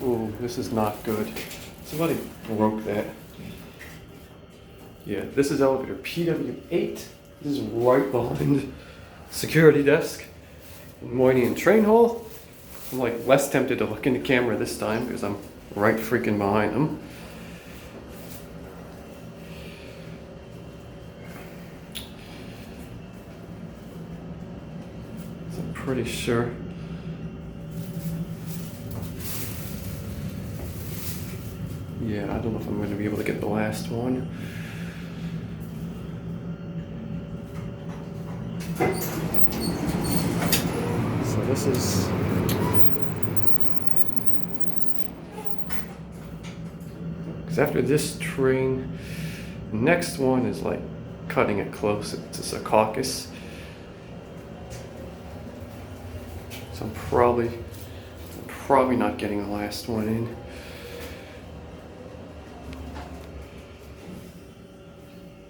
Ooh, this is not good. Somebody broke that. Yeah, this is elevator PW8. This is right behind security desk in Moynihan train hall. I'm like less tempted to look in the camera this time because I'm right freaking behind them. So I'm pretty sure. Yeah, I don't know if I'm going to be able to get the last one. So this is... Because after this train, the next one is like cutting it close. It's a caucus. So I'm probably not getting the last one in.